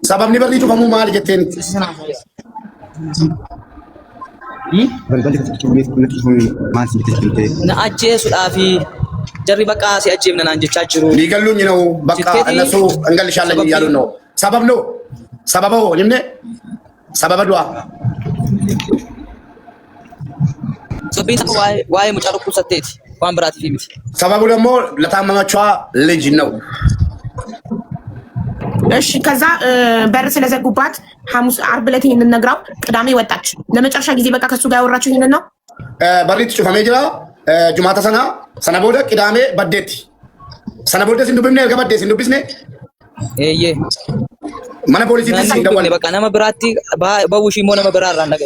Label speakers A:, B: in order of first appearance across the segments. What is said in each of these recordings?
A: sababni barri cufamu maali jetteen?
B: Na ajjeesuudhaaf jarri bakka si ajjeefna naan jechaa jiru.
A: ሊገሉኝ ነው በቃ እነሱ እንገልሻለን እያሉ ነው። ሰበብ ነው ሰበበው ይምነ ሰበበዷ
B: ሶቢን ዋይ ሙጫሩኩ ሰቴት ዋን ብራት ፊምት
A: ሰበቡ ደግሞ ለታመመችዋ ልጅ ነው።
C: እሺ ከዛ በር ስለዘጉባት ሐሙስ ዓርብ ዕለት ይሄንን ነግራው ቅዳሜ ወጣች። ለመጨረሻ ጊዜ በቃ ከሱ ጋር ያወራችሁ ይሄንን ነው።
A: በሪት ጩፋሜ ጅራ ጁማታ ሰና ቦደ ቅዳሜ በዴት ሰና ቦደ ሲንዱ ብምነ ገበዴ ሲንዱ ቢስነ
B: ኤዬ
A: ማነ ፖሊሲ
B: እንደወለ በቃ ነመ ብራቲ በውሺ ሞ ነመ ብራራ ነገ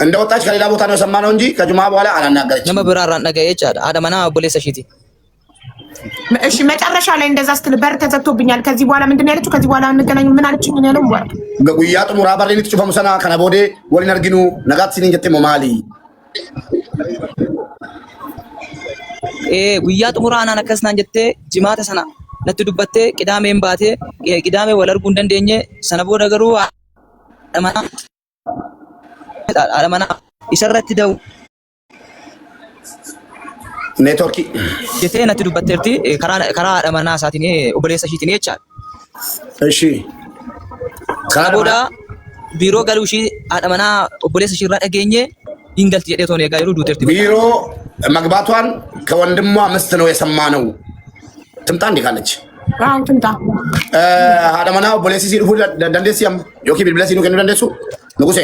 A: እንደወጣች ከሌላ ቦታ ነው የሰማነው እንጂ ከጁማ በኋላ አላናገረች።
B: ነመ ብራራ ነገ ይቻል አደመና ቦሌሰ ሺቲ
C: እሺ መጨረሻ ላይ እንደዛ ስትል በር ተዘግቶብኛል ከዚህ በኋላ ምንድን ነው ያለችው? ከዚህ በኋላ እንገናኝ ምን አለች? ምን ያለው ወር
A: ጉያ ጥሙራ በሪት ጩፋሙ ሰና ከነ ቦዴ ወሊን አርጊኑ ነጋት ሲኒን ጀቴ ሞማሊ
B: ጉያ ጥሙራ አና ነከስናን ጀቴ ጅማተ ሰና ነቱ ዱበቴ ቅዳሜን ባቴ ቅዳሜ ወለርጉ እንደንደኘ ሰነቦ ነገሩ አለማና ይሰረት ደው
A: ኔትወርክ
B: ጀቴ ነቱ ዱበቴርቲ ከራ አለማና ሳቲኔ ኦብሌሳ ሺቲኔ ይቻል
A: እሺ
B: ከቦዳ ቢሮ ገሉሺ አለማና ኦብሌሳ ሺራ ደገኘ ይንገልት የዴቶ ነው የጋይሩ ዱቴርቲ
A: ቢሮ መግባቷን ከወንድሟ ምስት ነው የሰማነው። ትምጣ እንዴ ካለች
C: አው ትምጣ
A: አዳማና ፖሊሲ ሲሉ ደንደሲያም ዮኪ ቢብለሲ ነው ከነ ደንደሱ ንጉሴ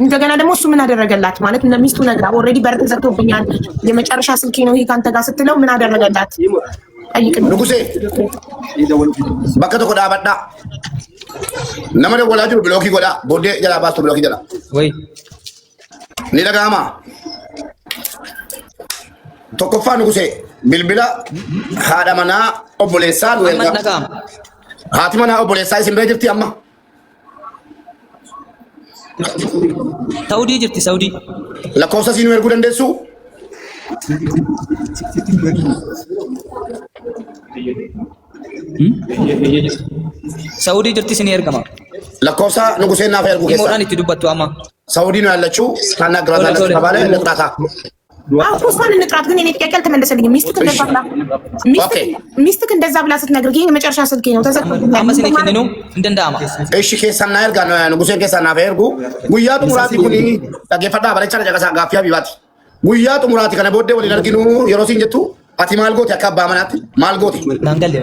C: እንደገና ደግሞ እሱ ምን አደረገላት ማለት ሚስቱ ነግራ ኦሬዲ በር ተዘግቶብኛል የመጨረሻ ስልኬ ነው ይሄ ካንተ ጋር ስትለው ምን አደረገላት? ጠይቅ
A: ንጉሴ በከተ ቆዳ ባዳ ነመደ ወላጁ ብሎኪ ጎዳ ቦዴ ጀላ ባስቱ ብሎኪ ጀላ
B: ወይ
A: ኒዳጋማ tokkoffaa nugusee bilbila haadha manaa obboleessaa nu erga haati manaa obboleessaa isin bira jirti amma
B: saudii jirti saudii
A: lakkoofsa isin nu erguu dandeessu
B: saudii jirti isin ergama
A: lakkoofsa nugusee naaf erguu keessa
B: imoodhaan itti dubbattu amma
A: saudii nu yaallachuu ታናግራታለች ተባለ ልጥራታ
C: አውቶሳን እንጥራት ግን እኔ ጥያቄ አልተመለሰልኝም። ሚስትክ እንደዛ ብላ ስትነግር ግን የመጨረሻ ስልኬ ነው ተዘግቶብኛል።
B: አመሰኔ ከነኑ እንደንዳማ
A: እሺ ከሰና ያርጋ ነው ንጉሴን ከሰና ፈርጉ ጉያ ጥሙራቲ ኩኒ ተገፈዳ በረቻ ለጨቀሳ ጋፊያ ቢባቲ ጉያ ጥሙራቲ ከነ ቦዴ ወሊ ነርጊኑ የሮሲን ጀቱ አቲ ማልጎት ያካባ ማናት ማልጎት
B: ናንገል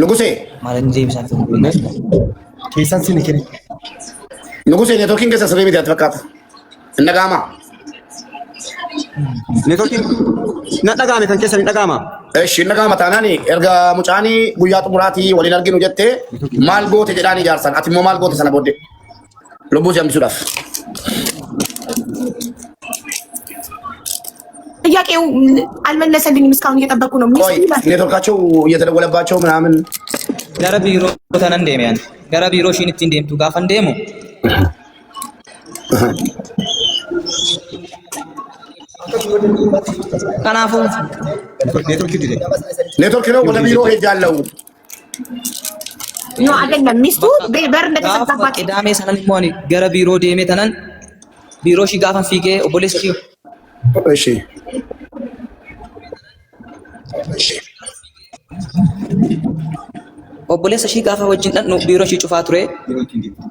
A: ንጉሴ
B: ማለት ጄምሳት
A: ከሰን ሲንከኒ ንጉሴ ኔትወርኪንግ ከሰ ሰበብ ያተፈቃተ እንደጋማ
D: ኔትወርኪንግ ነጠጋሜ ከንከሰን እንደጋማ
A: እሺ እንደጋማ ታናኒ ኤርጋ ሙጫኒ ጉያ ጥሙራቲ ወሊ ነርጊኑ ጀቴ ማልጎት ጀዳኒ ጃርሳን አቲ ሞ ማልጎት ሰነ ቦዴ ሎቡስ ያምሱዳፍ
C: ጥያቄው አልመለሰልኝም። እስካሁን እየጠበቁ ነው።
A: ኔትወርካቸው እየተደወለባቸው ምናምን
B: ገረ ቢሮ ተነን ደሚያን ገረ ቢሮ ሺንቲ እንደምቱ ጋፈን ደሙ ካናፉ
A: ኔትወርክ ነው ወደ ቢሮ ሄጃለሁ
C: ነው አይደለም። ሚስቱ በር እንደተዘጋባት
B: ቅዳሜ ሰነን ሞኒ ገረ ቢሮ ደሜ ተነን ቢሮ ሺ ጋፈን ፊጌ ኦቦሌስ ሺ
A: እሺ
B: obboleessa ishii gaafa wajjin dhandhu biiroo ishii cufaa ture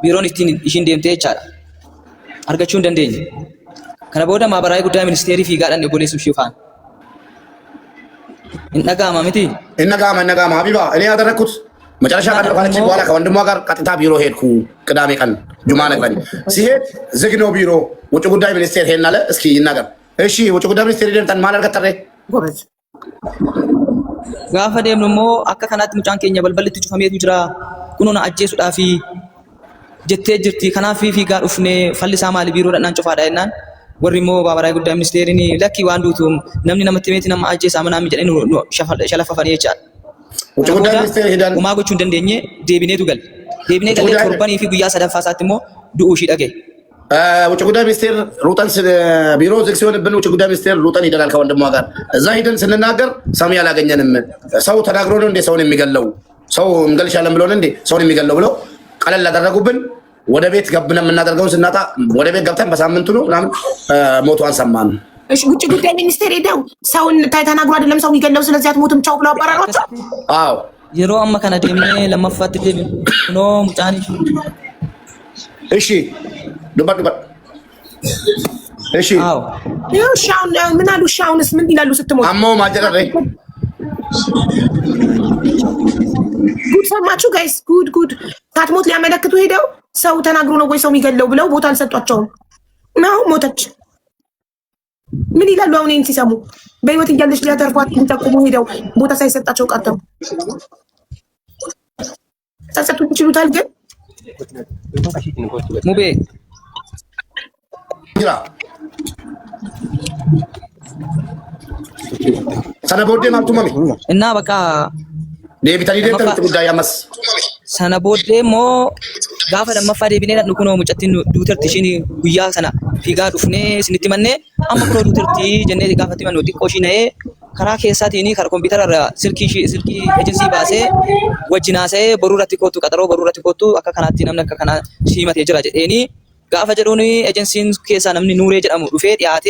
B: biiroon ittiin ishiin deemtee jechaadha argachuu hin dandeenye. Kana booda maabaraayii guddaa ministeerii fiigaadhaan obboleessu ishii faana. Hin dhaga'ama miti?
A: Hin dhaga'ama ሀቢባ እኔ ያደረኩት መጨረሻ ካደረኳለች በኋላ ከወንድሟ ጋር ቀጥታ ቢሮ ሄድኩ። ቅዳሜ ቀን ጁማ ነግረኝ ሲሄድ ዝግ ነው ቢሮ። ውጭ ጉዳይ ሚኒስቴር ሄድን አለ። እስኪ ይናገር። እሺ ውጭ ጉዳይ ሚኒስቴር ሄደን ማን አልቀጠረ
C: ጎበዝ
B: gaafa deemnu immoo akka kanaatti mucaan keenya balballitti cufameetu jira kunuuna ajjeesuudhaaf jettee jirti kanaaf fiigaa dhufnee falli isaa maali biiroodhaan cufaadha jennaan warri immoo baabaraayii guddaa ministeeriin lakkii waan duutu namni namatti meeti nama ajjeesaa manaa jedhanii shalaffafanii jechaadha. Umaa gochuu hin dandeenye deebineetu galle deebinee galee torbanii fi guyyaa sadaffaa isaatti immoo du'uu ishii dhagee.
A: ውጭ ጉዳይ ሚኒስቴር ሩጠን ቢሮ ዝግ ሲሆንብን ውጭ ጉዳይ ሚኒስቴር ሩጠን ይደላል ከወንድሟ ጋር እዛ ሂደን ስንናገር ሰሚ አላገኘንም። ሰው ተናግሮ ነው እንዴ ሰውን የሚገለው? ሰው እንገልሻለን ብሎ ነው እንዴ ሰውን የሚገለው ብለው ቀለል አደረጉብን። ወደ ቤት ገብነ የምናደርገውን ስናጣ ወደ ቤት ገብተን በሳምንቱ ነው ምናምን ሞቷን ሰማን።
C: እሺ ውጭ ጉዳይ ሚኒስቴር ሄደው ሰውን ተናግሮ አይደለም ሰው የሚገለው ስለዚህ አትሞትም ቻው ብለው አባራሯቸው።
B: አዎ የሮ አማ ካና ደምኔ ለማፋት ደም ኖ ሙጫኒ
A: እሺ ዱባ እሺ
C: አዎ ሻውን ምን አሉ? ሻውንስ ምን ይላሉ ስትሞት?
A: አሞ ማጀረረ
C: ጉድ ሰማችሁ ጋይስ? ጉድ ታትሞት ሊያመለክቱ ሄደው ሰው ተናግሮ ነው ወይ ሰው የሚገለው ብለው ቦታ አልሰጧቸውም ነው ሞተች። ምን ይላሉ አሁን ይሄን ሲሰሙ? በህይወት እያለች ሊያተርፏት ሊጠቁሙ ሄደው ቦታ ሳይሰጣቸው ቀጠሩ። ጸጸቱ ይችሉታል ግን
B: ሙቤ
A: ጅራ ሰነቦዴ ማልቱ ማሚ
B: እና በቃ
A: ዴቢታኒ ዴተን ጉዳይ ያመስ
B: ሰነቦዴ ሞ ጋፈ ለማፋ ዴቢኔ ንኩኖ ሙጨቲን ዱተርቲ ሽኒ ጉያ ሰና ፊጋ ዱፍኔ ስንቲ መኔ አመክሮ ዱተርቲ ጀኔ ጋፈቲ መኖ ዲቆሺ ነኤ ከራ ኬሳቲኒ ከራ ኮምፒውተር ስልኪ ኤጀንሲ ባሴ ወጅናሴ በሩራቲ ኮቱ ቀጠሮ በሩራቲ ኮቱ አካ ከናቲ ነምነ አካ ከና ሲመት የጅራ ጀዴኒ ጋፈ ጀዶኒ ኤጀንሲን ኬሳ ነምኒ ኑሬ ጀዳሙ ዱፌ ዲያቴ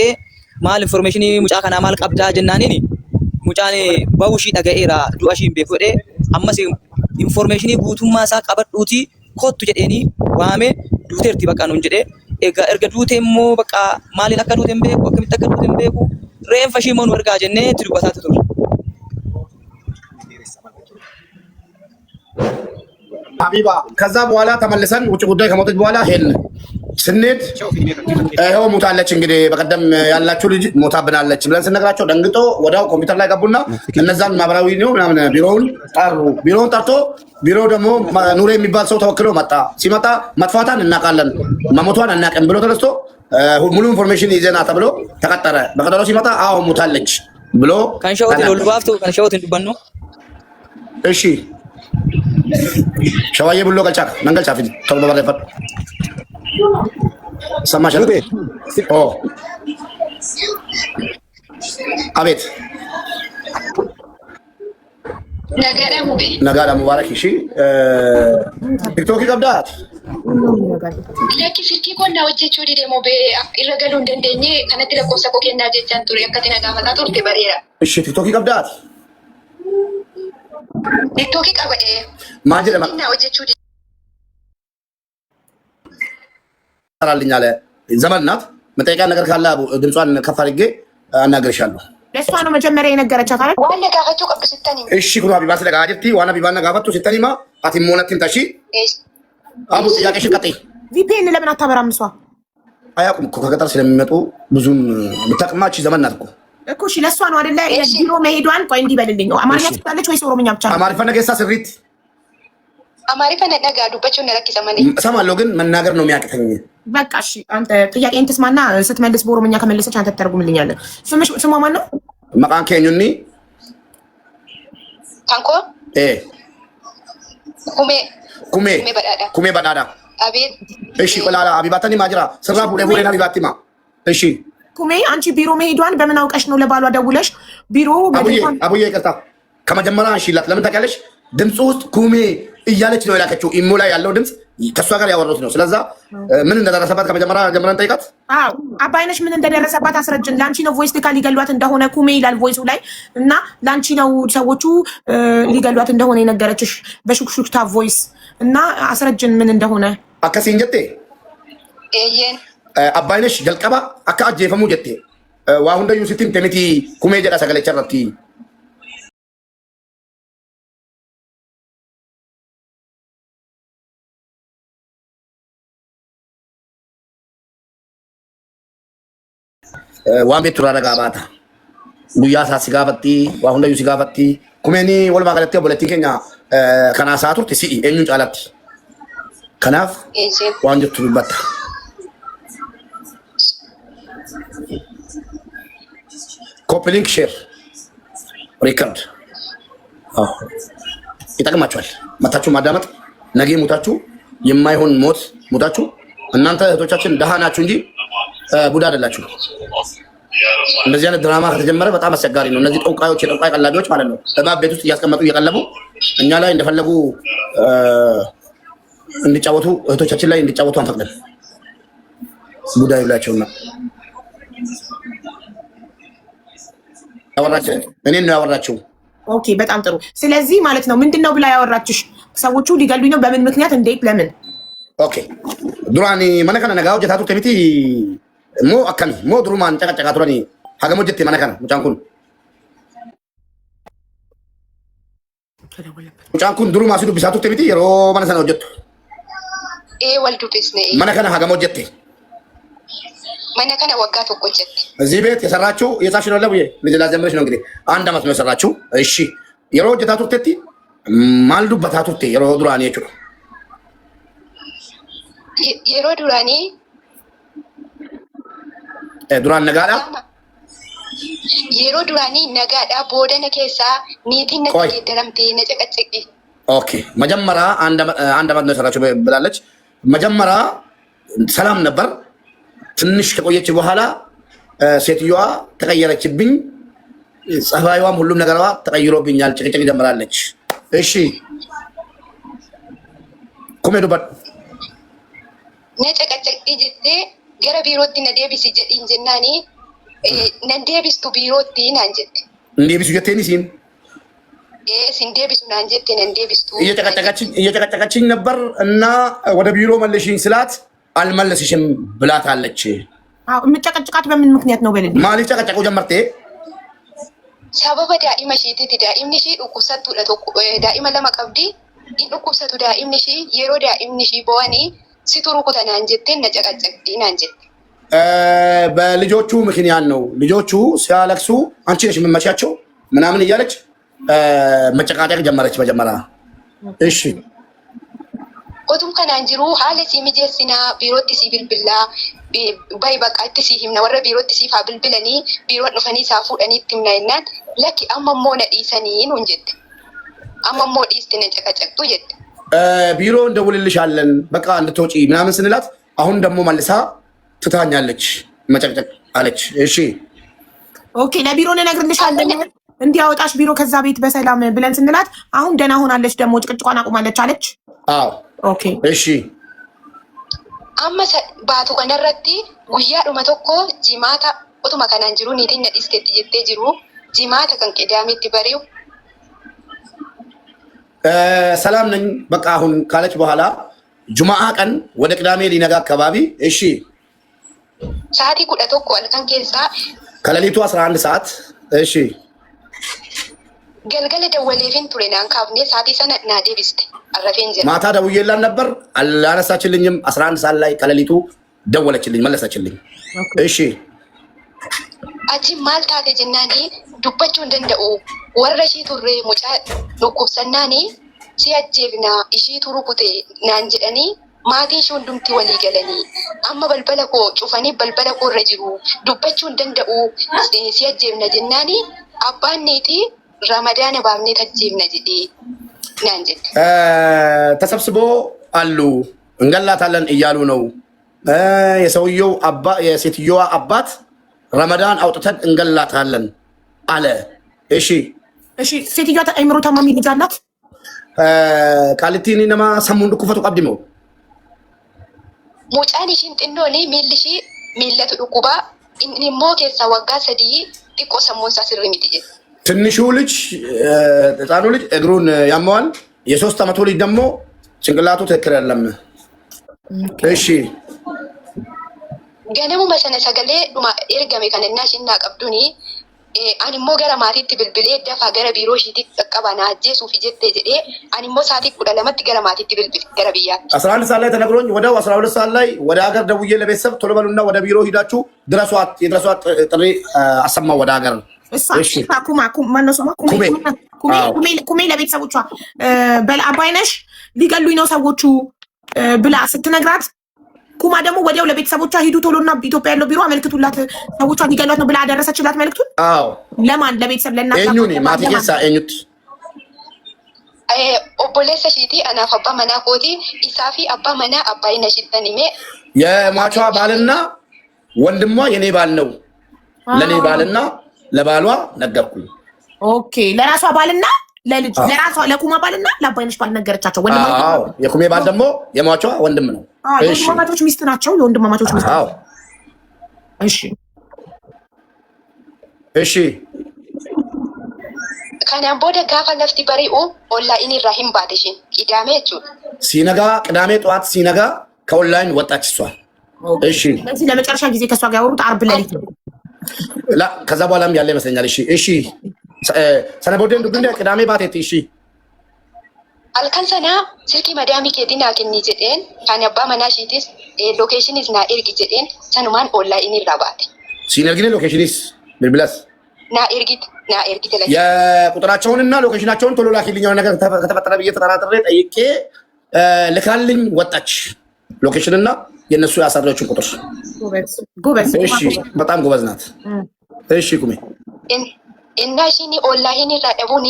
B: ማል ኢንፎርሜሽን ሙጫ ከና ማል ቀብዳ ጀናኒኒ ሙጫኔ ባውሺ ደገኤራ ዱአሺን ቤኮዴ አመሲ ኢንፎርሜሽን ጉቱማ ሳ ቀበዱቲ ኮቱ ጀዴኒ ዋሜ ዱቴርቲ በቃ ነው እንጀዴ ኤጋ ኤርገ ዱቴሞ በቃ ማሊ ለካ ዱቴም ቤኮ ከሚተከ ዱቴም ቤኮ ሬን ፈሺሞን ወርጋ ጀኔ ትዱባታት ቱር
A: ሀቢባ ከዛ በኋላ ተመልሰን ውጭ ጉዳይ ከሞተች በኋላ ሄድን። ስንሄድ ይኸው ሞታለች እንግዲህ በቀደም ያላችሁ ልጅ ሞታብናለች ብለን ስነግራቸው ደንግጦ ወዲያው ኮምፒውተር ላይ ገቡና እነዛን ማህበራዊ ነው ምናምን ቢሮውን ጠሩ። ቢሮውን ጠርቶ ቢሮ ደግሞ ኑሬ የሚባል ሰው ተወክሎ መጣ። ሲመጣ መጥፋቷን እናውቃለን መሞቷን አናውቅም ብሎ ተነስቶ ሙሉ ኢንፎርሜሽን ይዘና ተብሎ ተቀጠረ። በቀጠሮ ሲመጣ አዎ ሞታለች ብሎ
B: ካንሻውት ሎልባፍቶ ካንሻውት እንድባን ነው።
A: እሺ ሸዋዬ ብሎ ገልጫ መንገልጫ ፊት ተብሎ ባለፈት ሰማሽ? ኦ አቤት ነጋዳ ሙባረክ። እሺ ቲክቶክ ይቀብዳት
E: ለኪ ፍቲ ኮና ወጀቹ ዲደሞ በኢረገሉ እንደንደኝ ከነቲ ለቆሰ ኮኬና ጀቻን ቱሪ አከቲና ጋፈታ ቱርቴ በሬራ።
A: እሺ ቲክቶክ ይቀብዳት
E: ቲክቶክ ይቀበደ
A: ማጀለ
E: እና ወጀቹ
A: ሰራልኝ አለ። ዘመን ናት መጠየቂያ ነገር ካለ ድምጿን ከፍ አድርጌ አናግርሻለሁ።
C: ለእሷ ነው መጀመሪያ የነገረቻት አይደል?
E: ዋና ጋፈቱ ቀብስተኒ
A: እሺ ኩሩ ሀቢባ ስለጋጀቲ ዋና ቢባና ጋፈቱ ሲተኒማ አቲሞነቲን ታሺ አቡ ጥያቄሽ ቀጥይ።
C: ቪፒኤን ለምን አታበራም? እሷ
A: አያውቁም እኮ ከገጠር ስለሚመጡ ብዙም ብታቅማች ዘመን ናት
C: እኮ። እሺ ለእሷ ነው አይደለ? ቢሮ መሄዷን ቆይ እንዲበልልኝ ነው። አማርኛ ትችላለች ወይስ ኦሮምኛ ብቻ ነው?
A: አማርኛ ነገሳ ስሪት
E: አማሪፈ ነጋ ዱበቹ ነረክ ሰማኒ
A: እሰማለሁ ግን መናገር ነው የሚያቅተኝ።
C: በቃ እሺ አንተ ጥያቄን ትስማና ስትመልስ በኦሮምኛ ከመለሰች አንተ ተተርጉምልኛለህ። ስሟ ማን ነው?
A: መቃን ከኙኒ
E: ካንኮ
A: ኩሜ በዳዳ
E: አቤት።
A: እሺ ቆላላ አቢባተኒ ማጅራ ስራ ቡዴ ቡዴና ቢባቲማ እሺ
C: ኩሜ አንቺ ቢሮ መሄዷን በምን አውቀሽ ነው ለባሏ ደውለሽ ቢሮ
A: አቡዬ ይቅርታ ከመጀመሪያ አንሺላት ለምን ታውቂያለሽ? ድምፁ ውስጥ ኩሜ እያለች ነው የላከችው። ኢሞ ላይ ያለው ድምፅ ከእሷ ጋር ያወሩት ነው። ስለዛ ምን እንደደረሰባት ከመጀመሪያ ጀምረን ጠይቃት።
C: አዎ አባይነሽ ምን እንደደረሰባት አስረጅን። ለአንቺ ነው ቮይስ ልካ ሊገሏት እንደሆነ ኩሜ ይላል ቮይሱ ላይ እና ለአንቺ ነው ሰዎቹ ሊገሏት እንደሆነ የነገረችሽ በሹክሹክታ ቮይስ እና አስረጅን ምን እንደሆነ።
A: አከሲን ጀቴ አባይነሽ ጀልቀባ አካ አጀፈሙ ጀቴ ዋሁንደዩ ሲቲም ተሚቲ ኩሜ ጀዳ ሰገለቸረቲ waan beektu irraa dhagaa baata. Guyyaa isaa si gaafatti, waa hundayyuu si gaafatti. Kumeenii walumaa galatti obboleettiin keenya kanaa isaa turte si'i eenyuun caalatti. Kanaaf waan jettu dubbatta. Copy link share record ይጠቅማችኋል። መታችሁ ማዳመጥ ነገ ሞታችሁ የማይሆን ሞት ሞታችሁ እናንተ እህቶቻችን ደሃ ናችሁ እንጂ ቡዳ አይደላችሁ። እንደዚህ አይነት ድራማ ከተጀመረ በጣም አስቸጋሪ ነው። እነዚህ ጠንቋዮች፣ የጠንቋይ ቀላቢዎች ማለት ነው እባብ ቤት ውስጥ እያስቀመጡ እየቀለቡ እኛ ላይ እንደፈለጉ እንዲጫወቱ እህቶቻችን ላይ እንዲጫወቱ አንፈቅድም። ቡዳ ይብላቸውና ያወራችሁ እኔን ነው ያወራችሁ።
C: ኦኬ በጣም ጥሩ። ስለዚህ ማለት ነው ምንድነው ብላ ያወራችሽ? ሰዎቹ ሊገሉኝ ነው። በምን ምክንያት? እንዴት? ለምን?
A: ኦኬ ዱራኒ ማነከነ ነጋው ጀታቱ ከሚቲ ሞ አከሚ ሞ ድሩማን ጨቀጨቃ ቱራኒ ሀገሞ ጀቴ ማነከነ ሙጫንኩን ሙጫንኩን ድሩማ ሲዱ ቢሳቱ ከሚቲ የሮ ማነሰነ ወጀቱ
E: ወልዱ ቢስነ
A: ማነከነ ሀገሞ ጀቴ
E: ማነከነ ወጋ ተቆ ጀቴ
A: እዚህ ቤት የሰራችሁ የጻሽ ነው ለብዬ ልጅላ ጀምረሽ ነው እንግዲህ 1 አመት ነው የሰራችሁ። እሺ የሮ ጀታቱ ተቲ ማልዱ በታቱ ተ የሮ ዱራኒ የቹ
E: የሮ ዱራኒ
A: ዱራን ነጋዳ
E: የሮ ዱራኒ ነጋዳ ቦደነ ኬሳ ኒቲነ ተደረምቴ ነጨቀጨቂ
A: ኦኬ መጀመሪያ አንድ አመት ነው የሰራችሁ ብላለች። መጀመሪያ ሰላም ነበር። ትንሽ ከቆየች በኋላ ሴትዮዋ ተቀየረችብኝ። ጸባይዋም ሁሉም ነገሯ ተቀይሮብኛል። ጭቅጭቅ ጀምራለች። እሺ ኮሜዶ ባ
E: ነጨቀጨቂ ጅቴ ገረ ቢሮቲ ነዴቢስ ጀዲን ጀናኒ ነዴቢስቱ ቢሮቲ ናንጀት
A: እንዴቢሱ ጀቴኒ ሲን
E: ሲንዴቢሱ ናንጀት ነዴቢስቱ
A: እየጨቀጨቀችኝ ነበር እና ወደ ቢሮ መልሽኝ ስላት አልመለስሽም ብላታለች።
C: አዎ የምጨቀጭቃት በምን ምክንያት ነው? በልልኝ
A: ማሊ ጨቀጨቁ ጀመርቴ
E: ሰበበ ዳኢማ ሺቲቲ ዳኢምኒ ሺ ዱቁሰቱ ለተቁ ዳኢማ ለማቀብዲ ዱቁሰቱ ዳኢምኒ ሺ የሮ ዳኢምኒ ሺ በዋኒ ሲቱሩ ኩተና አንጀቴን ነጨቀጨቅዲ ናንጀት
A: በልጆቹ ምክንያት ነው። ልጆቹ ሲያለቅሱ አንቺ ነሽ የምትመቻቸው ምናምን እያለች መጨቃጨቅ ጀመረች መጀመሪያ። እሺ
E: ኦቱም ከናንጅሩ ሀለሲ ሚጀሲና ቢሮቲ ሲብልብላ ባይ በቃ ትሲሂምና ወረ ቢሮቲ ሲፋ ብልብለኒ ቢሮ ንፈኒ ሳፉ ደኒ ትምናይናት ለኪ አመሞ ነዲሰኒ ነው እንጀት አመሞ ዲስት ነጨቀጨቅቱ ጀት
A: ቢሮ እንደውልልሻለን በቃ እንድትወጪ ምናምን ስንላት አሁን ደግሞ መልሳ ትታኛለች፣ መጨቅጨቅ አለች። እሺ
C: ኦኬ ለቢሮ እንነግርልሻለን እንዲያወጣሽ ቢሮ ከዛ ቤት በሰላም ብለን ስንላት አሁን ደህና ሆናለች፣ ደግሞ ጭቅጭቋን አቁማለች አለች።
A: አዎ
C: ኦኬ
A: እሺ
E: አመሰ ባቱ ከነረቲ ጉያ ዱመ ቶኮ ጂማታ ኦቱማ ከናን ጅሩ ኒቲን ነዲስቴት ጀቴ ጅሩ ጂማታ ከን ቅዳሜት በሪው
A: ሰላም ነኝ በቃ አሁን ካለች በኋላ ጁማአ ቀን ወደ ቅዳሜ ሊነጋ አካባቢ እሺ
E: ሰዓቲ ኩደ ቶኮ አልከን ኬሳ
A: ከሌሊቱ 11 ሰዓት እሺ
E: ገልገለ ደወሌፊን ቱሬናን ካብኔ ሰዓቲ ሰነና ዴቢስት አረፌን ጀ
A: ማታ ደውዬላት ነበር አላነሳችልኝም። 11 ሰዓት ላይ ከሌሊቱ ደወለችልኝ መለሰችልኝ። እሺ
E: አጂ ማልታቴ ጀናኒ ዱበቹ እንደንደኡ ወረሺ ቱሬ ሙጫ ዱኩሰናኒ ሲያጀብና እሺ ቱሩ ኩቴ ናንጀኒ ማቲ ሹንዱምቲ ወሊ ገለኒ አማ በልበለኮ ጩፈኒ በልበለኮ ረጅሩ ዱበቹ እንደንደኡ ሲያጀብና ጀናኒ አባኔቲ ረመዳን ባምኔ ተጀብና ጀዲ ናንጀ
A: ተሰብስቦ አሉ እንገላታለን እያሉ ነው። የሰውየው አባ የሴትዮዋ አባት ረመዳን አውጥተን እንገላታለን አለ። እሺ
C: እሺ ሴትዮዋ አይምሮ ታማሚ ልጅ አላት።
A: ቃልቲኒ ነማ ሰሙን ዱኩፈቱ ቀድሞ
E: ሙጫኒ ሽንጥኖኒ ሚልሺ ሚለቱ ዱኩባ ኢንሞ ኬሳ ወጋ ሰዲ ዲቆ ሰሞንሳ ስርሚት ጀ
A: ትንሹ ልጅ ህፃኑ ልጅ እግሩን ያመዋል። የ3 አመቱ ልጅ ደግሞ ጭንቅላቱ ትክክል አይደለም። እሺ
E: ገነሙ መሰነ ሰገሌ ዱማ ኤርገሜ ከነና ሽና ቀብዱኒ አኒሞ ገረ ማቲት ብልብሌ ደፋ ገረ ቢሮ ሺቲ ተቀባና ጄሱ ፊጀቴ ጀዴ አኒሞ ሳቲ ኩዳ ለመት ገረ ማቲት ብልብል ገረ ቢያ
A: 11 ሰዓት ላይ ተነግሮኝ ወደው 12 ሰዓት ላይ ወደ ሀገር ደውዬ ለቤተሰብ ቶሎ በሉና ወደ ቢሮ ሂዳችሁ ድረሷት የድረሷት ጥሪ አሰማው ወደ ሀገር።
C: እሺ ኩሜ ለቤተሰቦቿ አባይነሽ ሊገሉኝ ነው ሰዎቹ ብላ ስትነግራት ኩማ ደግሞ ወዲያው ለቤተሰቦቿ ሂዱ ቶሎና ኢትዮጵያ ያለው ቢሮ አመልክቱላት ሰዎቿ ሊገሏት ነው ብላ አደረሰችላት መልክቱን።
A: አዎ
C: ለማን? ለቤተሰብ ለእናት
A: ኤኙኒ ማቲኬሳ ኤኙት
E: ኦቦሌሰ ሺቲ አናፍ አባ መና ኮቲ ኢሳፊ አባ መና አባይነሽ ተኒሜ
A: የሟቿ ባልና ወንድሟ የኔ ባል ነው። ለኔ ባልና ለባሏ ነገርኩኝ።
C: ኦኬ ለራሷ ባልና ለልጅ ለራሷ ለኩማ ባልና ለአባይነሽ ባል ነገረቻቸው።
A: አዎ የኩሜ ባል ደግሞ የሟቿ ወንድም ነው።
C: እሺ የወንድማማቾች ሚስት ናቸው። የወንድማማቾች ሚስት።
A: አዎ
C: እሺ
A: እሺ
E: ከናም ቦደ ጋፋ ለፍቲ በሪኡ ኦንላይን ኢራሂም ባደሽን ቅዳሜ
A: ሲነጋ ቅዳሜ ጠዋት ሲነጋ ከኦንላይን ወጣች እሷ። እሺ
C: ስለዚህ ለመጨረሻ ጊዜ ከሷ ጋር ያወሩት ዓርብ ሌሊት ነው።
A: ላ ከዛ በኋላም ያለ ይመስለኛል። እሺ እሺ ሰነቦደን ዱብነ ቅዳሜ ባቴት እሺ
E: አልከንሰና ስልኪ መዳሚ ኬቲና ከኒ ጀዴን ካነባ መናሺቲስ ሎኬሽንስ ና ኤርጊ ጀዴን ሰኑማን ኦንላይን ይራባት
A: ሲነርግኔ ሎኬሽንስ ብልብላስ
E: ና ኤርጊ ተለይ
A: የቁጥራቸውንና ሎኬሽናቸውን ቶሎ ላኪልኝ። ነገር ከተፈጠረ ብዬ ተጠራጥሬ ጠይቄ ልካልኝ ወጣች። ሎኬሽንና የነሱ ያሳረችው ቁጥር
C: ጎበዝ።
A: እሺ በጣም ጎበዝ ናት። እሺ ኩሜ
E: እና ሽኒ ኦንላይን ይራደቡኒ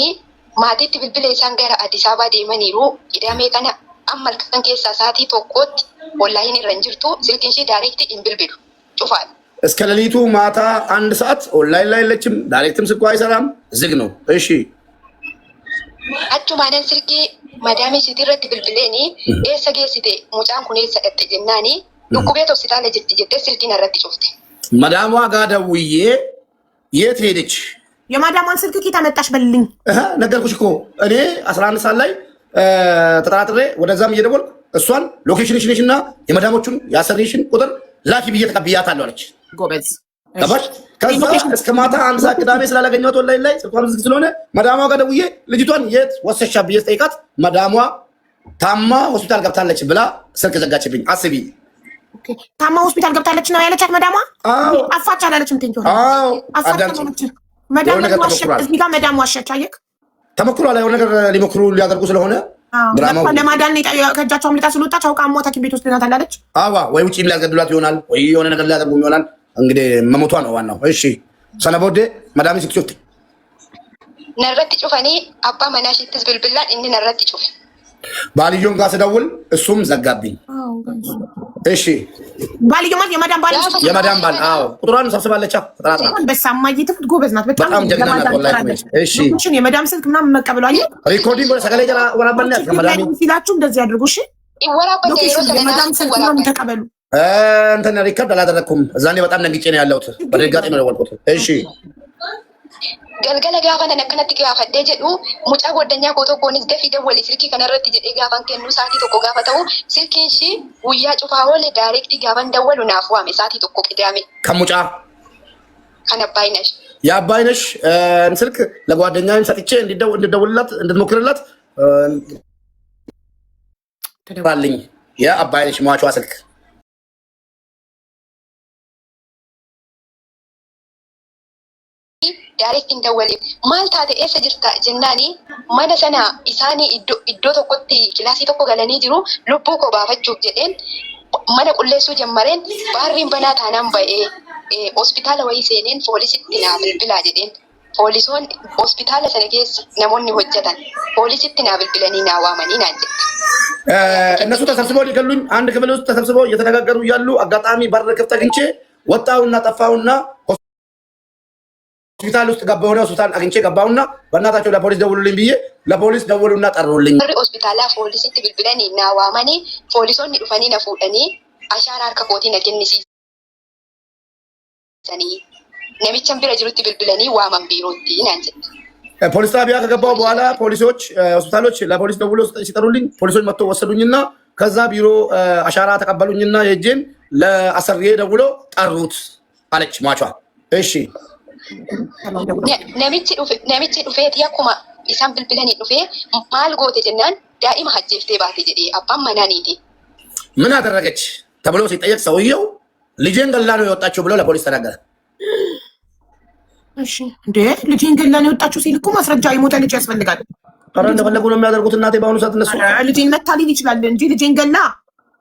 E: ማቲት ብልብለ ሳንገራ አዲስ አበባ ዴመኒሩ ቅዳሜ ቀና አመል ከን ኬሳ ሳቲ ቶኮት ኦንላይን ይረንጅርቱ ስልክንሺ ዳይሬክት ኢንብልብሉ ጩፋል
A: እስከ ሌሊቱ ማታ 1 ሰዓት ኦንላይን ላይ የለችም። ዳይሬክትም ስልኳ አይሰራም፣ ዝግ ነው። እሺ
E: አቹ ማነን ስልኪ ማዳሜ ሲቲረት ብልብሌኒ ኤሰጌሲቴ ሙጫን ኩኔ ሰደት ጀናኒ ዱኩቤት ሆስፒታል ጅት ጅት ስልኪን አረጥ ጩፍቴ
A: ማዳሟ ጋር ደውዬ የት ሄደች?
C: የማዳሟን ስልክ ኬት አመጣሽ በልልኝ።
A: ነገርኩሽ እኮ እኔ 11 ሰዓት ላይ ተጠራጥሬ ወደዛም እየደወልኩ እሷን ሎኬሽንሽንና የማዳሞቹን ያሰሪሽን ቁጥር ላኪ ብዬ ተቀብያታለሁ አለች።
C: ጎበዝ
A: ገባሽ? ከዛ እስከ ማታ 1 ሰዓት ቅዳሜ ስላላገኘኋት ኦንላይን ላይ ስልኳም ዝግ ስለሆነ ማዳሟ ጋር ደውዬ ልጅቷን የት ወሰሻ ብዬ ስጠይቃት ማዳሟ ታማ ሆስፒታል ገብታለች ብላ ስልክ ዘጋችብኝ። አስቢ።
C: ኦኬ ታማ ሆስፒታል ገብታለች ነው ያለቻት ማዳሟ?
A: አዎ
C: አፋች አላለችም። ቴንኪው
A: አዳምጪ።
C: ማዳሟ ዋሸች። እዚህ ጋር ማዳሟ ዋሸች። አየክ
A: ተሞክሮ ላይ የሆነ ነገር ሊሞክሩ ሊያደርጉ ስለሆነ ድራማው
C: ለማዳን ከእጃቸው አምልጣ ስለወጣች አውቃ ሞታ ቤት ውስጥ ናት አላለች።
A: አዋ ወይ ውጪ ሊያስገድሏት ይሆናል ወይ የሆነ ነገር ሊያደርጉ ይሆናል። እንግዲህ መሞቷ ነው ዋናው። እሺ ሰነቦዴ ማዳሚ ሲክሶት
E: ነረት ጩፈኒ አባ መናሺትስ ብልብላን እኒ ነረት ጩፍ
A: ባልዮን ጋር ስደውል እሱም ዘጋብኝ። እሺ
C: ባልዮ ማለት የማዳም ባል አዎ ቁጥሯን ሰብስባለች። ተጠራጥራ በሳማዬ ትፍት ጎበዝ ናት
A: በጣም ጀግና ናት ወላሂ። እሺ
C: እሺ የማዳም ስልክ ምናምን መቀበሉ አየህ።
A: ሪኮርዲንግ ወደ ሰገሌ ጀራ ወራባልኝ ከማዳሚ
C: ሲላችሁ እንደዚህ አድርጉ። እሺ
E: ይወራበል
C: የማዳም ስልክ ምናምን ተቀበሉ።
A: እንትን ሪከርድ አላደረኩም። እዛኔ በጣም ነግጬ ነው ያለሁት። በድጋጤ ነው የደወልኩት። እሺ
E: ገልገለ ጋፋ ነከነት ጋፋ ደጀዱ ሙጫ ጓደኛ ኮቶ ኮንስ ደፊ ደወል ስልኪ ከነረት ጀዴ ጋፋን ከኑ ሳቲ ቶኮ ጋፋተው ስልኪን ሺ ውያ ጩፋሆለ ዳይሬክት ጋፋን ደወሉ ናፍዋሜ ሳቲ ቶኮ ቅዳሜ
A: ከሙጫ
E: ከነባይነሽ
A: የአባይነሽ ስልክ ለጓደኛዬም ሰጥቼ እንድደውልላት እንድትሞክርላት ተደዋልኝ። የአባይነሽ ሟቿ ስልክ
E: ዳይሬክት እንደወለ ማልታተ ኤሰ ጅርታ ጀናኒ ማነ ሰና ኢሳኒ ኢዶ ቶኮቲ ክላሲ ቶኮ ገለኒ ጅሩ ልቡ ኮ ባፈቹፍ ጀዴን ማነ ቁሌሱ ጀመረን ባሪን በና ታናም ባኤ ሆስፒታል ወይ ሴኔን ፖሊስ ቲና ብልብላ ጀዴን ፖሊሶን ሆስፒታል ሰነጌስ ነሞኒ ሆጀታን ፖሊስ ቲና ብልብለኒ ናዋማኒ ናንጀ
A: እነሱ ተሰብስበው ሊገሉኝ አንድ ክፍል ውስጥ ተሰብስበው እየተነጋገሩ ያሉ አጋጣሚ በር ክፍት አግኝቼ ወጣውና ጠፋውና ሆስፒታል ውስጥ ገባሁና ሆስፒታል አግኝቼ ገባሁና በእናታቸው ለፖሊስ ደውሉልኝ ብዬ ለፖሊስ ደውሉና ጠሩልኝ።
E: ሆስፒታል ፖሊስ ብልብለኒ ናዋማኒ ፖሊሶን ዱፈኒ ነፉደኒ አሻራ ከቦቲ ነግንሲ ሰኒ ነሚቸን ቢራ ጅሩት ብልብለኒ ዋማን ቢሮቲ ናንጀ
A: ፖሊስ ጣቢያ ከገባሁ በኋላ ፖሊሶች ሆስፒታሎች ለፖሊስ ደውሎ ሲጠሩልኝ ፖሊሶች መጥተው ወሰዱኝና ከዛ ቢሮ አሻራ ተቀበሉኝና የጄን ለአሰሪዬ ደውሎ ጠሩት አለች ሟቿ። እሺ
E: ነሚchi dhufeeti akkuma isaan bilbilanii dhufee maal goote jennaan daa'ima hajjeeftee baate jedhee abbaan manaaniiti.
A: ምን አደረገች ተብሎ ሲጠየቅ ሰውየው ልጄን ገላ ነው የወጣችው ብሎ ለፖሊስ ተናገረ።
C: እሺ እንዴ ልጄን ገላ ነው የወጣችው ሲል እኮ ማስረጃ የሞተ ልጅ ያስፈልጋል።
A: ኧረ እንደፈለጉ ነው የሚያደርጉት እናቴ በአሁኑ ሰዓት እነሱ።
C: ልጄን መታሊል ይችላል እንጂ ልጄን ገላ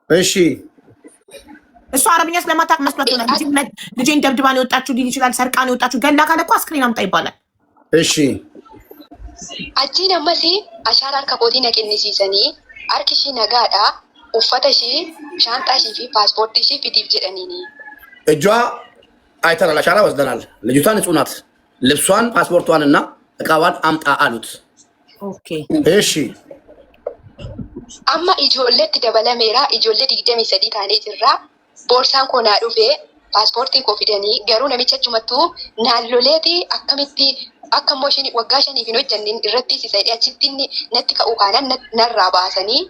A: እሺ
C: እሱ አረብኛ ስለማታውቅ መስሏት ይሆናል። ልጄን ደብድባ ነው የወጣችው ሊል ይችላል። ሰርቃ ነው የወጣችው። ገላ ካለ እኮ አስክሬን አምጣ ይባላል።
A: እሺ
E: አጂን አመሲ አሻራ ከቦቲ ነቅንሲሰኒ አርክሺ ነጋዳ uffata ishii, shaanxaa ishii fi paaspoortii ishii fidiif jedhaniini.
A: እጇ አይተናል፣ አሻራ ወስደናል። ልጅቷ ንጹህ ናት። ልብሷን ፓስፖርቷን እና እቃዋን አምጣ አሉት።
C: ኦኬ
A: እሺ
E: amma ijoolleetti dabalameera ijoollee 23 taanee jirra boorsaan koo naa dhufee paaspoortii koo fidanii garuu namicha achumattuu naalloleeti akkamitti akka immoo isheen waggaa 5 hin hojjannin irratti sisadee achitti natti ka'uu kaanaan narraa baasanii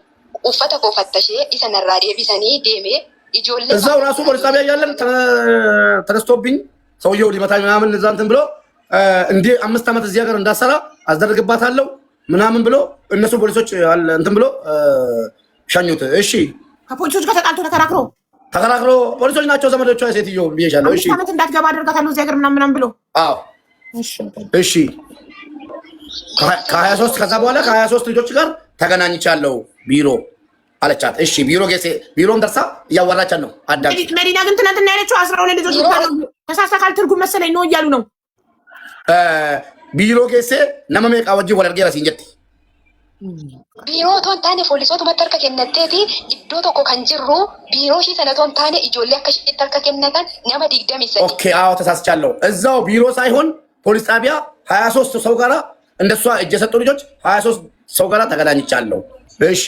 E: uffata koo fattashee isa narraa deebisanii deemee ijoollee
A: እዛው ራሱ ፖሊስ ጣቢያ እያለን ተነስቶብኝ ሰውየው ሊመታኝ ምናምን እዛ እንትን ብሎ እንዴ 5 ዓመት እዚህ ሀገር እንዳሰራ አስደርግባታለሁ ምናምን ብሎ እነሱ ፖሊሶች እንትን ብሎ ሻኙት። እሺ
C: ከፖሊሶች ጋር ተጣልቶ
A: ተከራክሮ ፖሊሶች ናቸው ዘመዶቿ ሴትዮ ብዬሻለሁ። እሺ
C: አመት እንዳትገባ አደርጋታለሁ እዚህ ሀገር ምናምን ብሎ
A: አዎ እሺ ከ23 ከዛ በኋላ ከ23 ልጆች ጋር ተገናኝቻለሁ ቢሮ አለቻት። እሺ ቢሮም ደርሳ እያወራቻት ነው። አዳም
C: መዲና ግን ትናንትና ያለችው 12 ልጆች ጋር ተሳሳካል ትርጉም መሰለኝ ነው እያሉ ነው።
A: ቢሮ ጌሴ ነመሜ ቃወጂ ወለርጌራ ሲንጀት
E: biiroo toon taane poolisootuma harka kennateeti iddoo tokko kan jirru biiroo ishii sana toon taane ijoollee akka isheetti harka kennatan nama 23
A: ኦኬ አዎ ተሳስቻለሁ። እዛው ቢሮ ሳይሆን ፖሊስ ጣቢያ 23 ሰው ጋራ እንደሷ እጅ የሰጡ ልጆች 23 ሰው ጋራ ተገናኝቻለሁ። እሺ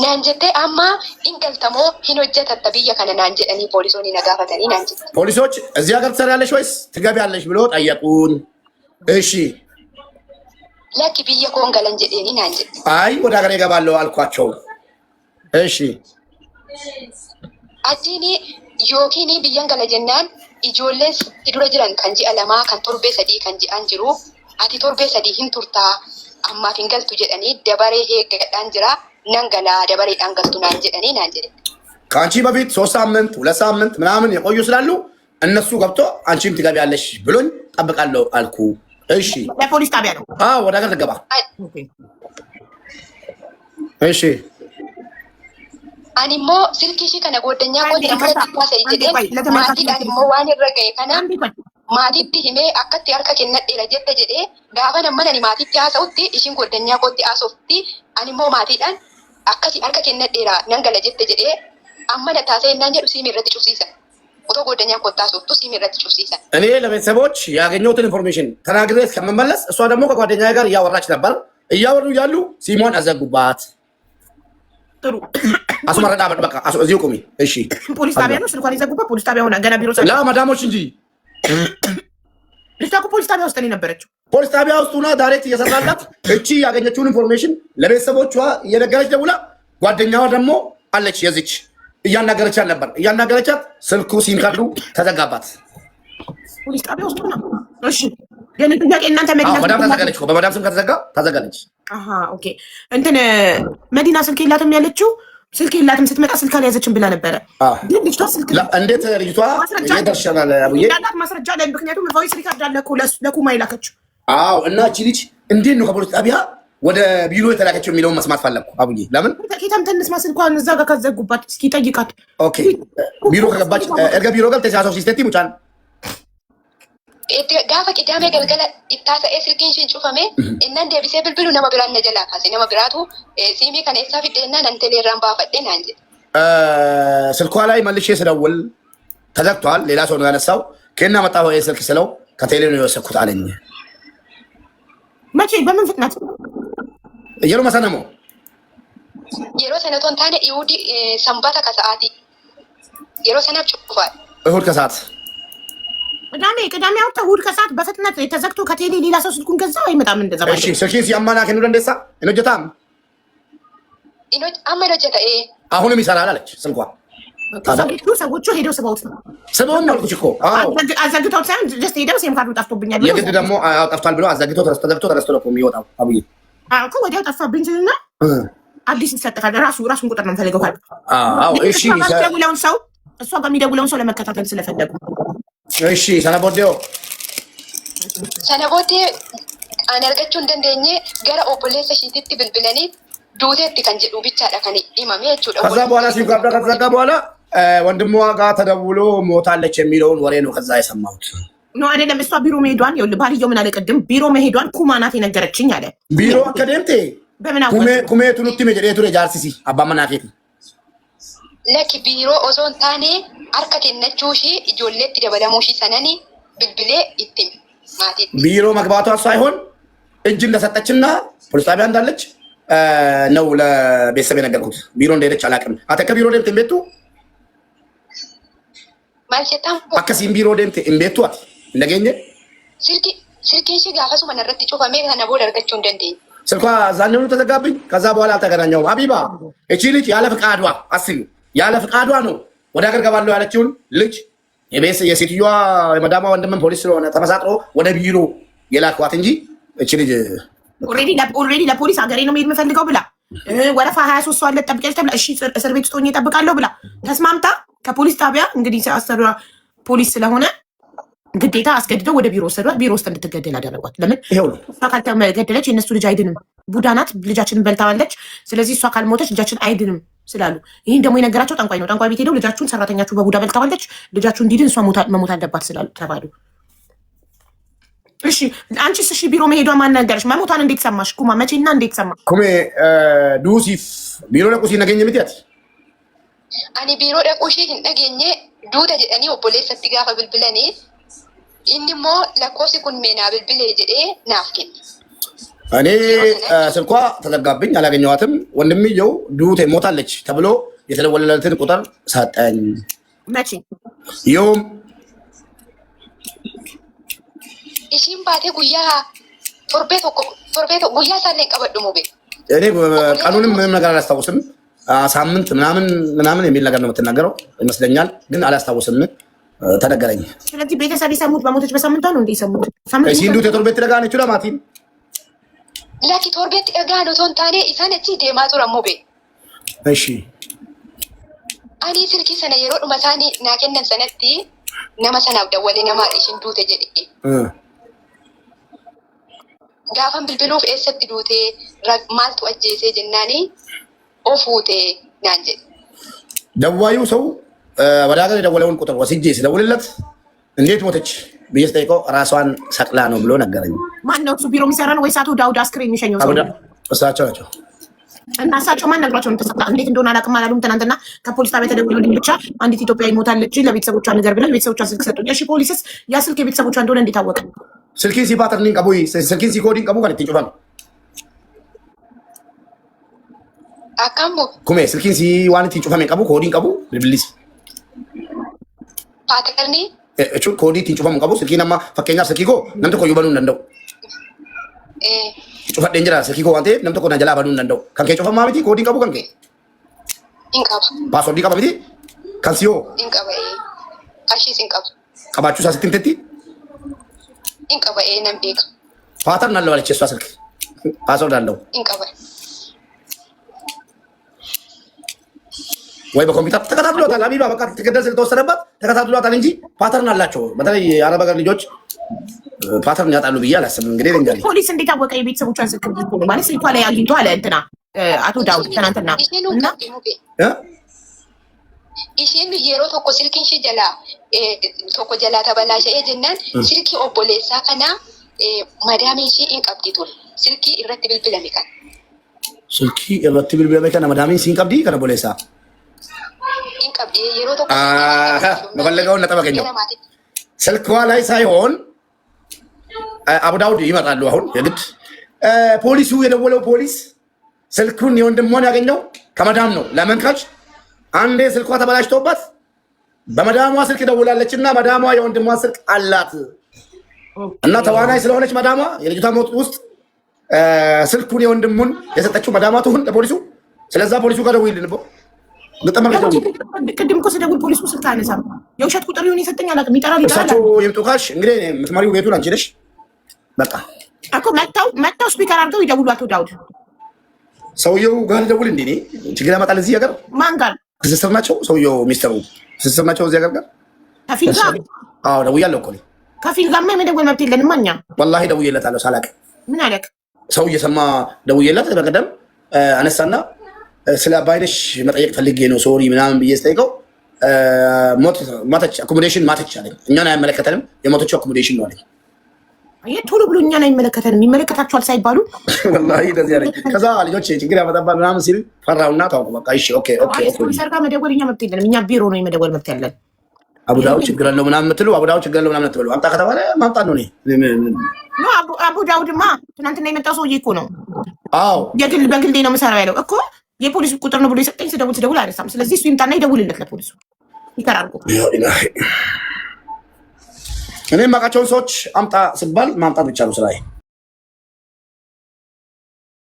E: naan jettee amma ingaltamoo hin hojjetatta biyya kana naan jedhanii poolisoonni na gaafatanii naan jette.
A: ፖሊሶች እዚህ ሀገር ትሰሪያለሽ ወይስ ትገቢያለሽ ብሎ ጠየቁን። እሺ
E: lakki biyya koon galan jedheeni naan jette.
A: አይ ወደ ሀገር እገባለሁ አልኳቸው። እሺ
E: achiini yookiin biyyan gala jennaan ijoolleen sitti dura jiran kan ji'a lamaa kan torbee 3 kan ji'an jiru ati torbee 3 hin turtaa ammaaf hin galtu jedhanii dabaree heeggadhaan jira nan galaa dabareedhaan galtu naan jedhanii naan jedhe.
A: ከአንቺ በፊት 3 ሳምንት 2 ሳምንት ምናምን የቆዩ ስላሉ እነሱ ገብቶ አንቺም ትገቢያለሽ ብሎኝ ጠብቃለሁ አልኩ። እሺ
C: ለፖሊስ ጣቢያ ነው።
A: አዎ ወደ ሀገር ልገባ። እሺ
E: ani immoo silkii ishii kana goddanyaa kooti namoota taasisa jedhee maatiidhaan immoo waan irra ga'e kana maatiitti himee akkatti harka kennadheera jette jedhee gaafa namman ani maatiitti haasa'utti ishiin goddanyaa kootti haasofti ani immoo maatiidhaan akkasi harka kennadheera nan gala jette jedhee amma na taasisa yennaan jedhu siimi irratti cufsiisan otoo goddanyaa kootti haasoftu siimi irratti cufsiisan.
A: እኔ ለቤተሰቦች ያገኘሁትን ኢንፎርሜሽን ተናግሬ እስከምመለስ እሷ ደግሞ ከጓደኛዬ ጋር እያወራች ነበር። እያወሩ ያሉ ሲሞን አዘጉባት።
C: ጥሩ
A: አስመረዳ በቃ እዚሁ ቁሚ። እሺ
C: ፖሊስ ጣቢያ ነው ስልኳን የዘጉባት። ፖሊስ ጣቢያ ሆነ ገና ቢሮ
A: ላ ማዳሞች እንጂ
C: ልጅቷ እኮ ፖሊስ ጣቢያ ውስጥ ነው የነበረችው።
A: ፖሊስ ጣቢያ ውስጥ ሆና ዳይሬክት እየሰራላት እቺ ያገኘችውን ኢንፎርሜሽን ለቤተሰቦቿ እየነገረች ደውላ ጓደኛዋ ደግሞ አለች የዚች እያናገረቻት ነበር። እያናገረቻት ስልኩ ሲም ካርዱ ተዘጋባት።
C: ፖሊስ ጣቢያ ውስጥ ነው። እሺ የኔ ጥያቄ እናንተ መዲና
A: መዳም ተዘጋለች እኮ በመዳም ስም ከተዘጋ ተዘጋለች።
C: አሃ ኦኬ እንትን መዲና ስልክ የላትም ያለችው ስልክ የላትም ስትመጣ ስልክ አልያዘችም ብላ ነበረ። ግን ልጅቷ ስልክ
A: እንዴት ልጅቷ ይደርሻል አብዬ
C: ያላት ማስረጃ ላይ ምክንያቱም ቮይስ ሪካርድ አለ እኮ ለኩማ ይላከችው።
A: አዎ እና እቺ ልጅ እንዴት ነው ከፖሊስ ጣቢያ ወደ ቢሮ የተላከችው የሚለውን መስማት ፈለግኩ አብዬ። ለምን
C: ከታም ተንስ ማስልኳን እዛ ጋር ካዘጉባት እስኪ ጠይቃት።
A: ኦኬ ቢሮ ከገባች እርገ ቢሮ ገብተሽ ያሰው ሲስተቲ ሙጫን
E: gaafa qidaamee galgala ittaasa'ee silkiin ishiin cufame innaan deebisee bilbilu nama biraan na jalaa kaase nama biraatu siimii kana eessaa fiddeennaan an teleerraan baafadhee naan jedhe.
A: ስልኳ ላይ መልሼ ስደውል ተዘግቷል። ሌላ ሰው ነው ያነሳው። ከና መጣው ይሄ ስልክ ስለው ከቴሌ ነው የወሰድኩት አለኝ።
C: መቼ በምን ፍጥነት
A: የሮ መሰነሞ
E: yeroo sanatoon taane iwudi sanbata kasa'aati yeroo sanaaf cufaal
A: እሁድ ከሰዓት
C: ቅዳሜ አውጥተህ እሑድ ከሰዓት በፍጥነት ተዘግቶ ከቴሌ ሌላ ሰው ስልኩን ገዛው አይመጣም እንደዛ ማለት።
A: እሺ ስልኪን ሲያማና ከኑ ደንደሳ እንጀታም
E: amma hojjeta
A: አሁንም ይሰራል አለች ስልኳ።
C: ሰዎቹ ሄደው ስበውት ነው
A: ስበውን ነው እኮ
C: አዘግተው ሳይሆን ጀስት ሄደው ሲም ካርዱ ጠፍቶብኛል ብሎ
A: የግድ ደግሞ ጠፍቷል ብሎ አዘግተው ተረስቶ ነው የሚወጣው አብዬ።
C: እኮ ወዲያው ጠፋብኝ እና አዲስ ይሰጥካል። ራሱን ቁጥር ነው የምፈልገው ካል።
A: አዎ እሺ
C: ደውለውን ሰው እሷ ጋር የሚደውለውን ሰው ለመከታተል ስለፈለጉ
A: እሺ ሰነቦዴው
E: ani argachuu hin dandeenye gara obboleessa ishiititti bilbilanii duuteetti kan jedhu bichaadha kan himame jechuudha.
A: ከዛ በኋላ ሲም ካርዱ ከተዘጋ በኋላ ወንድሟ ጋር ተደውሎ ሞታለች የሚለውን ወሬ ነው ከዛ የሰማሁት።
C: ኖ አይደለም እሷ ቢሮ መሄዷን ይኸውልህ ባልየው ምን አለ ቅድም ቢሮ መሄዷን ኩማ ናት የነገረችኝ አለ።
A: ቢሮ አከደምቴ
C: በምን አውቀ
A: ኩሜ ቱኑቲ መጀዴቱ ለጃርሲሲ አባመና ኬቲ
E: ለኪ ቢሮ ኦዞን ታኔ አርከቴ ነቹሺ ኢጆሌት ደበለሙሺ ሰነኒ ብልብሌ ይትም ማቲት
A: ቢሮ መግባቷ ሳይሆን እጅ እንደሰጠችና ፖሊስ ጣቢያ እንዳለች ነው ለቤተሰብ የነገርኩት። ቢሮ እንደሄደች አላውቅም። አተከ ቢሮ ደምት እምቤቱ
E: ማልሸታም
A: አከሲም ቢሮ ደምት እምቤቱ አት እንደገኘ
E: ስልኬ ጋፈሱ መነረት ጩፋሜ ከነቦ ደርገቸው እንደንዴ
A: ስልኳ ዛኔው ተዘጋብኝ። ከዛ በኋላ አልተገናኘውም። ሀቢባ እቺ ልጅ ያለ ፍቃዷ አስዩ፣ ያለ ፍቃዷ ነው ወደ ሀገር ገባለሁ ያለችውን ልጅ የሴትዮዋ የመዳማ ወንድምን ፖሊስ ስለሆነ ተመሳጥሮ ወደ ቢሮ የላኳት እንጂ እቺ ልጅ
C: ኦልሬዲ ለፖሊስ ሀገሬ ነው መሄድ የምፈልገው ብላ ወረፋ 23 ሰው አለ ጠብቀሽ ተብላ እሺ እስር ቤት ውስጥ ሆኜ እጠብቃለሁ ብላ ተስማምታ ከፖሊስ ጣቢያ እንግዲህ አሰራ ፖሊስ ስለሆነ ግዴታ አስገድደው ወደ ቢሮ ወሰዷት። ቢሮ ውስጥ እንድትገደል አደረጓት። ለምን እሷ ካልተገደለች የእነሱ ልጅ አይድንም፣ ቡዳ ናት፣ ልጃችንን በልታዋለች። ስለዚህ እሷ ካልሞተች ልጃችን አይድንም ስላሉ ይህን ደግሞ የነገራቸው ጠንቋይ ነው። ጠንቋይ ቤት ሄደው ልጃችሁን ሰራተኛችሁ በቡዳ በልታዋለች፣ ልጃችሁ እንዲድን እሷ መሞት አለባት ስላሉ ተባሉ። እሺ አንቺስ? እሺ ቢሮ መሄዷ ማን ነገረሽ? መሞቷን እንዴት ሰማሽ? ኩማ መቼና እንዴት ሰማሽ?
A: ኩሜ ዱሲፍ ቢሮ ለቁሲ ነገኘ ምትያት
E: አኒ ቢሮ ደቁሺ ነገኘ ዱደ ጀኒ ኦቦሌሰቲ ጋፈ ብልብለኔ ኢኒሞ ለኮሲ ኩን ሜና ብልብሌ ጀዴ ናፍኪን
A: እኔ ስልኳ ተዘጋብኝ፣ አላገኘኋትም። ወንድምየው ዱቴ ሞታለች ተብሎ የተደወለለትን ቁጥር ሰጠኝ።
C: መቼ
A: ይኸውም
E: ኢሲም ባቴ ጉያ ቶርቤቶ ጉያ ሳለን ቀበድሙ ቤ
A: እኔ ቀኑንም ምንም ነገር አላስታውስም። ሳምንት ምናምን የሚል ነገር ነው የምትናገረው ይመስለኛል፣ ግን አላስታውስም። ተነገረኝ።
C: ስለዚህ ቤተሰብ የሰሙት በሞተች በሳምንቷ ነው እንደ የሰሙት
A: ሲንዱ ቶርቤት ደጋ ነች ለማቲን
E: ለኪ ቶርቤት ደጋ ነው ቶንታኔ ኢሳነቺ ዴማቱ ረሞቤ
A: እሺ
E: አኒ ስልኪ ሰነ የሮ ዱመሳኒ ናከነን ሰነቲ ነማ ሰናብ ደወለ ነማ ኢሽን ዱቴ ጀዲ ጋፈን ብልብሉፍ ኤሰት ዱቴ ማልቱ አጄሴ ጀናኒ ኦፉቴ ናንጀ
A: ደዋዩ ሰው ወደ ሀገር የደወለውን ቁጥር ወስጄ ስደውልለት እንዴት ሞተች ብዬ ስጠይቀው ራሷን ሰቅላ ነው ብሎ ነገረኝ።
C: ማነው እሱ? ቢሮ የሚሰራ ነው ወይስ አቶ ዳውድ አስክሬን የሚሸኘው ሰው?
A: እሳቸው ናቸው።
C: እና እሳቸው ማን ነግሯቸው ነው ተሰቅላ? እንዴት እንደሆነ አላውቅም አላሉም። ትናንትና ከፖሊስ ጣቢያ ተደውሎልኝ ብቻ አንዲት ኢትዮጵያዊ ሞታለች ለቤተሰቦቿ ነገር ብለው ቤተሰቦቿ ስልክ ሰጡኝ። እሺ ፖሊስስ ያ ስልክ የቤተሰቦቿ እንደሆነ እንዴት አወቀ?
A: ስልኪን ሲፓተርኒን ቀቡ ስልኪን ሲኮዲን ቀቡ ካለ ትንጩፋል
E: አካምቦ
A: ኩሜ ስልኪን ሲዋንቲ ጩፋሜ ቀቡ ኮዲን ቀቡ ብልብሊስ
E: ፓተርኒ
A: እቹ ኮዲ ትንጩፋም ቀቡ ስልኪናማ ፈከኛ ስልኪኮ ነምተ ኮ ይበሉ እንደው ጩፋ ደንጀራ ስልኪኮ ዋንቴ ነምተ ኮ ናጀላ ባዱ እንደው ከንከ ጩፋ ማሚቲ ኮዲን ቀቡ ከንከ
E: ኢንቃባ
A: ፓስወርድ ቀባ ሚቲ ካንሲዮ
E: ኢንቃባ አሺ ሲንቃባ
A: ቀባቹ ሳስቲንተቲ
E: ኢንቃባ ነምቤክ
A: ፓተርን አለው አለች እሷ ስልክ ፓስወርድ አለው
E: ኢንቃባ
A: ወይ በኮምፒውተር ተከታትሏታል። ሀቢባ በቃ ትገደል ስለተወሰነባት ተከታትሏታል እንጂ ፓተርን አላቸው። በተለይ የአረብ ሀገር ልጆች ፓተርን ያጣሉ ብዬ አላስብም። እንግዲህ እንግዲህ
C: ፖሊስ እንዴት አወቀ የቤተሰቦቿን ስልክ ማለት ስልኳ ላይ አግኝቶ አለ እንትና አቶ ዳውድ ትናንትና እና
E: ኢሽን የሮ ቶኮ ስልኪን ጀላ ቶኮ ጀላ ተበላሸ ጀናን ስልኪ ኦቦሌሳ ከና ማዳሜ ሺ ኢንቀብዲቱ ስልኪ ኢረት ብልብለሚ ከን
A: ስልኪ ኢረት ብልብለሚ ከን ማዳሜ ሺ ኢንቀብዲ ከነ ቦሌሳ
E: ኢንቀብዲ የሮ ቶኮ
A: መፈለገውን ነጥብ አገኘው። ስልኳ ላይ ሳይሆን አቡ ዳውድ ይመጣሉ። አሁን የግድ ፖሊሱ የደወለው ፖሊስ ስልኩን የወንድሟን ያገኘው ከመዳም ነው። ለመንካች አንዴ ስልኳ ተበላሽቶባት በመዳሟ ስልክ ደውላለች እና መዳሟ የወንድሟ ስልክ አላት እና ተዋናይ ስለሆነች መዳሟ የልጅቷ ሞት ውስጥ ስልኩን የወንድሙን የሰጠችው መዳሟ ትሁን ለፖሊሱ። ስለዛ ፖሊሱ ጋር ደውይልን ነው
C: ቅድም እኮ ስደውል ፖሊሱ ስልክ አነሳም። የውሸት ቁጥር ይሁን የሰጠኝ አላውቅም። ይጠራል
A: እሳቸው ይምጡ ካልሽ እንግዲህ የምትመሪው ቤቱን አንቺ ነሽ። በቃ
C: እኮ መጥተው ስፒከር አድርገው ይደውሉ። አቶ ዳውድ
A: ሰውየው ጋር ደውል እንዴ ችግር ያመጣል እዚህ ሀገር።
C: ማን ጋር
A: ትስስር ናቸው? ሰውየው ሚስተሩ ትስስር ናቸው እዚህ ሀገር ጋር
C: ከፊል ጋር?
A: አዎ ደውያለሁ እኮ
C: ከፊል ጋርማ የመደወል መብት የለንም እኛ።
A: ወላሂ ደውዬለታለሁ ሳላቅ። ምን
C: አለክ?
A: ሰው እየሰማ ደውዬለት በቀደም አነሳና ስለ አባይነሽ መጠየቅ ፈልጌ ነው ሶሪ ምናምን ብዬ ስጠይቀው ሞተች አኮሞዴሽን ማተች አለኝ። እኛን አያመለከተንም የሞተችው አኮሞዴሽን ነው አለኝ።
C: ቶሎ ብሎ እኛን አይመለከተንም ይመለከታችኋል ሳይባሉ
A: ወላሂ እንደዚህ ያለኝ። ከዛ ልጆች ችግር ያመጣባል ምናምን ሲል ፈራውና ታውቁ በቃ እሺ ኦኬ
C: ስፖንሰር ጋር መደወል እኛ መብት የለንም። እኛ ቢሮ ነው የመደወል መብት ያለን።
A: አቡዳው ችግር አለው ምናምን የምትሉ አቡዳው ችግር አለው ምናምን ትበሉ አምጣ ከተባለ ማምጣት ነው።
C: አቡዳውድማ ትናንትና የመጣው ሰውዬ እኮ ነው።
A: አዎ
C: በግሌ ነው የምሰራው ያለው እኮ የፖሊስ ቁጥር ነው ብሎ የሰጠኝ። ስደውል አይረሳም። ስለዚህ እሱ ይምጣና ይደውልለት ለፖሊሱ ይከራርጉ።
A: እኔ የማውቃቸውን ሰዎች አምጣ ስባል ማምጣት ብቻ ነው ስራዬ።